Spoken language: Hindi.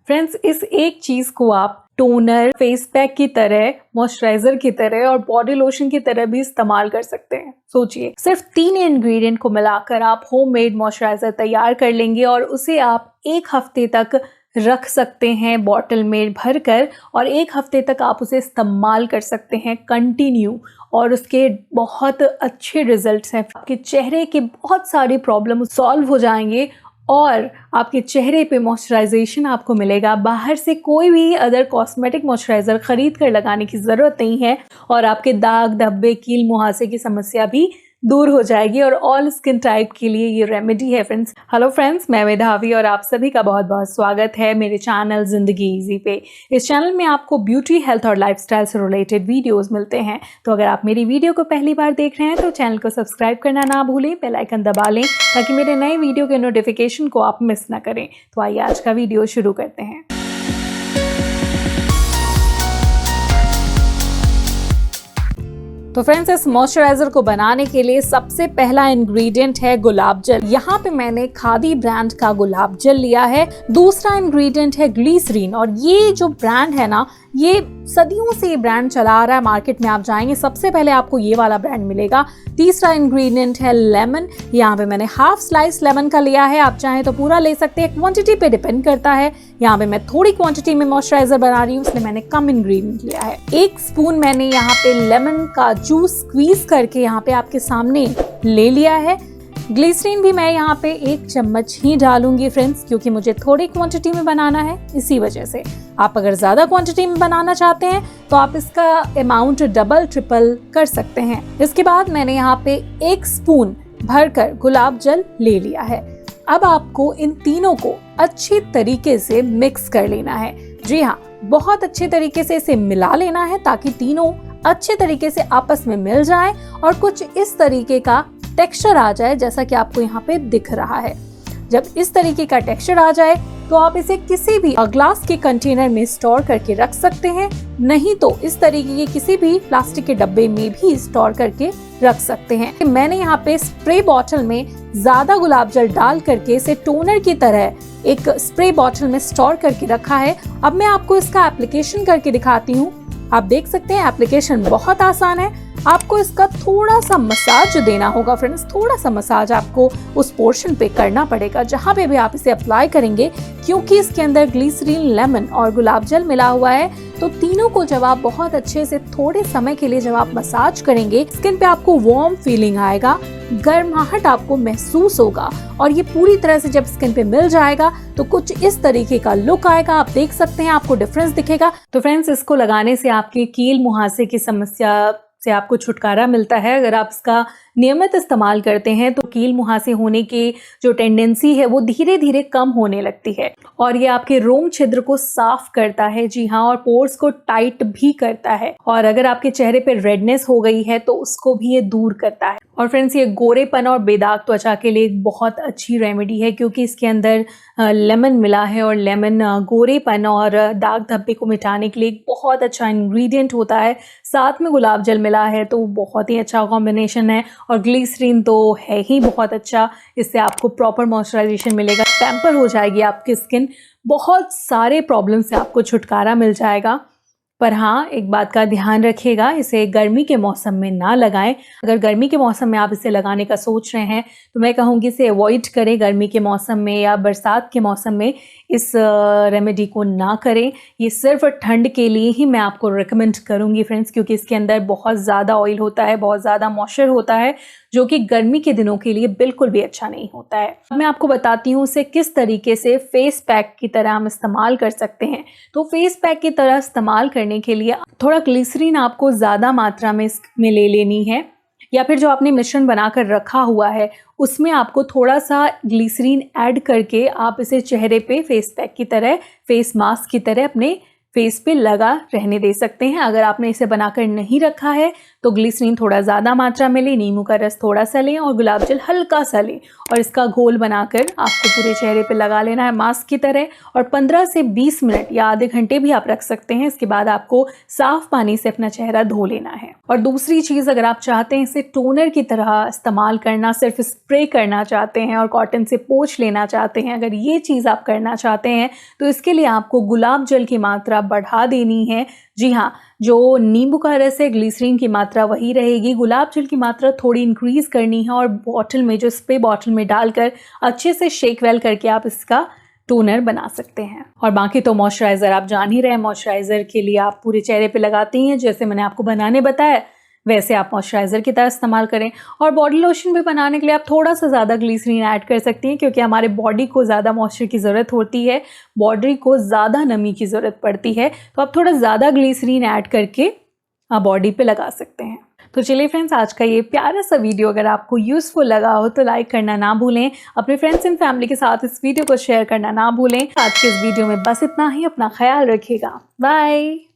फ्रेंड्स, इस एक चीज़ को आप टोनर, फेस पैक की तरह, मॉइस्चराइजर की तरह और बॉडी लोशन की तरह भी इस्तेमाल कर सकते हैं। सोचिए, सिर्फ 3 इंग्रेडिएंट को मिलाकर आप होममेड मॉइस्चराइजर तैयार कर लेंगे और उसे आप 1 हफ्ते तक रख सकते हैं बॉटल में भरकर, और 1 हफ्ते तक आप उसे इस्तेमाल कर सकते हैं कंटिन्यू, और उसके बहुत अच्छे रिजल्ट्स हैं। आपके चेहरे के बहुत सारी प्रॉब्लम सॉल्व हो जाएंगे और आपके चेहरे पे मॉइस्चराइजेशन आपको मिलेगा। बाहर से कोई भी अदर कॉस्मेटिक मॉइस्चराइज़र ख़रीद कर लगाने की ज़रूरत नहीं है, और आपके दाग, धब्बे, कील मुहासे की समस्या भी दूर हो जाएगी, और ऑल स्किन टाइप के लिए ये रेमेडी है फ्रेंड्स। हेलो फ्रेंड्स, मैं मेधावी और आप सभी का बहुत बहुत स्वागत है मेरे चैनल ज़िंदगी ईजी पे। इस चैनल में आपको ब्यूटी, हेल्थ और लाइफस्टाइल से रिलेटेड वीडियोस मिलते हैं। तो अगर आप मेरी वीडियो को पहली बार देख रहे हैं तो चैनल को सब्सक्राइब करना ना भूलें, बेल आइकन दबा लें ताकि मेरे नए वीडियो के नोटिफिकेशन को आप मिस ना करें। तो आइए आज का वीडियो शुरू करते हैं। तो फ्रेंड्स, इस मॉइस्चराइजर को बनाने के लिए सबसे पहला इंग्रेडिएंट है गुलाब जल। यहाँ पे मैंने खादी ब्रांड का गुलाब जल लिया है। दूसरा इंग्रेडिएंट है ग्लिसरीन, और ये जो ब्रांड है ना, ये सदियों से ये ब्रांड चला आ रहा है। मार्केट में आप जाएंगे सबसे पहले आपको ये वाला ब्रांड मिलेगा। तीसरा इंग्रेडिएंट है लेमन। यहाँ पे मैंने हाफ स्लाइस लेमन का लिया है, आप चाहें तो पूरा ले सकते हैं, क्वांटिटी पे डिपेंड करता है। यहाँ पे मैं थोड़ी क्वांटिटी में मॉइस्चराइजर बना रही हूँ, इसलिए मैंने कम इंग्रेडिएंट लिया है। 1 स्पून मैंने यहाँ पे लेमन का जूस स्क्वीज करके यहाँ पे आपके सामने ले लिया है। ग्लिसरीन भी मैं यहाँ पे 1 चम्मच ही डालूंगी फ्रेंड्स, क्योंकि मुझे थोड़ी क्वांटिटी में बनाना है, इसी वजह से। आप अगर ज़्यादा क्वांटिटी में बनाना चाहते हैं तो आप इसका अमाउंट डबल ट्रिपल कर सकते हैं। इसके बाद मैंने यहाँ पे 1 स्पून भरकर गुलाब जल ले लिया है। अब आपको इन तीनों को अच्छी तरीके से मिक्स कर लेना है। जी हाँ, बहुत अच्छे तरीके से इसे मिला लेना है ताकि तीनों अच्छे तरीके से आपस में मिल जाएं और कुछ इस तरीके का टेक्सचर आ जाए, जैसा कि आपको यहाँ पे दिख रहा है। जब इस तरीके का टेक्सचर आ जाए तो आप इसे किसी भी ग्लास के कंटेनर में स्टोर करके रख सकते हैं, नहीं तो इस तरीके के किसी भी प्लास्टिक के डब्बे में भी स्टोर करके रख सकते हैं। मैंने यहाँ पे स्प्रे बॉटल में ज्यादा गुलाब जल डाल करके इसे टोनर की तरह एक स्प्रे बॉटल में स्टोर करके रखा है। अब मैं आपको इसका एप्लीकेशन करके दिखाती हूँ। आप देख सकते हैं एप्लीकेशन बहुत आसान है। आपको इसका थोड़ा सा मसाज देना होगा फ्रेंड्स, थोड़ा सा मसाज आपको उस पोर्शन पे करना पड़ेगा जहाँ पे भी आप इसे अप्लाई करेंगे, क्योंकि इसके अंदर ग्लिसरीन, लेमन और गुलाब जल मिला हुआ है। तो तीनों को जब आप बहुत अच्छे से थोड़े समय के लिए जब आप मसाज करेंगे, स्किन पे आपको वार्म फीलिंग आएगा, गर्माहट आपको महसूस होगा, और ये पूरी तरह से जब स्किन पे मिल जाएगा तो कुछ इस तरीके का लुक आएगा। आप देख सकते हैं, आपको डिफरेंस दिखेगा। तो फ्रेंड्स, इसको लगाने से आपके कील मुहासे की समस्या से आपको छुटकारा मिलता है। अगर आप इसका नियमित इस्तेमाल करते हैं तो कील मुहासे होने की जो टेंडेंसी है वो धीरे धीरे कम होने लगती है, और ये आपके रोम छिद्र को साफ करता है। जी हाँ, और पोर्स को टाइट भी करता है, और अगर आपके चेहरे पे रेडनेस हो गई है तो उसको भी ये दूर करता है। और फ्रेंड्स, ये गोरेपन और बेदाग त्वचा के लिए एक बहुत अच्छी रेमेडी है, क्योंकि इसके अंदर लेमन मिला है, और लेमन गोरेपन और दाग धब्बे को मिटाने के लिए एक बहुत अच्छा इंग्रेडिएंट होता है। साथ में गुलाब जल मिला है तो बहुत ही अच्छा कॉम्बिनेशन है, और ग्लिसरीन तो है ही बहुत अच्छा। इससे आपको प्रॉपर मॉइस्चराइजेशन मिलेगा, पैम्पर हो जाएगी आपकी स्किन, बहुत सारे प्रॉब्लम से आपको छुटकारा मिल जाएगा। पर हाँ, एक बात का ध्यान रखिएगा, इसे गर्मी के मौसम में ना लगाएं। अगर गर्मी के मौसम में आप इसे लगाने का सोच रहे हैं तो मैं कहूँगी इसे अवॉइड करें। गर्मी के मौसम में या बरसात के मौसम में इस रेमेडी को ना करें। ये सिर्फ ठंड के लिए ही मैं आपको रिकमेंड करूँगी फ्रेंड्स, क्योंकि इसके अंदर बहुत ज़्यादा ऑयल होता है, बहुत ज़्यादा मॉइस्चर होता है, जो कि गर्मी के दिनों के लिए बिल्कुल भी अच्छा नहीं होता है। मैं आपको बताती हूँ इसे किस तरीके से फेस पैक की तरह हम इस्तेमाल कर सकते हैं। तो फेस पैक की तरह इस्तेमाल करने के लिए थोड़ा ग्लिसरीन आपको ज़्यादा मात्रा में इसमें ले लेनी है, या फिर जो आपने मिश्रण बनाकर रखा हुआ है उसमें आपको थोड़ा सा ग्लिसरीन ऐड करके आप इसे चेहरे पे फेस पैक की तरह, फेस मास्क की तरह अपने फेस पे लगा रहने दे सकते हैं। अगर आपने इसे बनाकर नहीं रखा है तो ग्लिसरीन थोड़ा ज़्यादा मात्रा में लें, नींबू का रस थोड़ा सा लें और गुलाब जल हल्का सा लें और इसका घोल बनाकर आपको पूरे चेहरे पे लगा लेना है मास्क की तरह और 15 से 20 मिनट या आधे घंटे भी आप रख सकते हैं। इसके बाद आपको साफ पानी से अपना चेहरा धो लेना है। और दूसरी चीज़, अगर आप चाहते हैं इसे टोनर की तरह इस्तेमाल करना, सिर्फ स्प्रे करना चाहते हैं और कॉटन से पोंछ लेना चाहते हैं, अगर ये चीज़ आप करना चाहते हैं तो इसके लिए आपको गुलाब जल की मात्रा बढ़ा देनी है। जी हाँ, जो नींबू का रस है, ग्लिसरीन की मात्रा वही रहेगी, गुलाब जल की मात्रा थोड़ी इंक्रीज करनी है और बॉटल में, जो स्प्रे बॉटल में डालकर अच्छे से शेक वेल करके आप इसका टोनर बना सकते हैं। और बाकी तो मॉइस्चराइज़र आप जान ही रहे हैं, मॉइस्चराइज़र के लिए आप पूरे चेहरे पे लगाती हैं, जैसे मैंने आपको बनाने बताया वैसे आप मॉइस्चराइज़र की तरह इस्तेमाल करें। और बॉडी लोशन भी बनाने के लिए आप थोड़ा सा ज़्यादा ग्लिसरीन ऐड कर सकती हैं, क्योंकि हमारे बॉडी को ज़्यादा मॉइस्चर की ज़रूरत होती है, बॉडी को ज़्यादा नमी की ज़रूरत पड़ती है, तो आप थोड़ा ज़्यादा ग्लिसरीन ऐड करके आप बॉडी पे लगा सकते हैं। तो चलिए फ्रेंड्स, आज का ये प्यारा सा वीडियो अगर आपको यूज़फुल लगा हो तो लाइक करना ना भूलें, अपने फ्रेंड्स एंड फैमिली के साथ इस वीडियो को शेयर करना ना भूलें। आज के इस वीडियो में बस इतना ही। अपना ख्याल रखिएगा। बाय।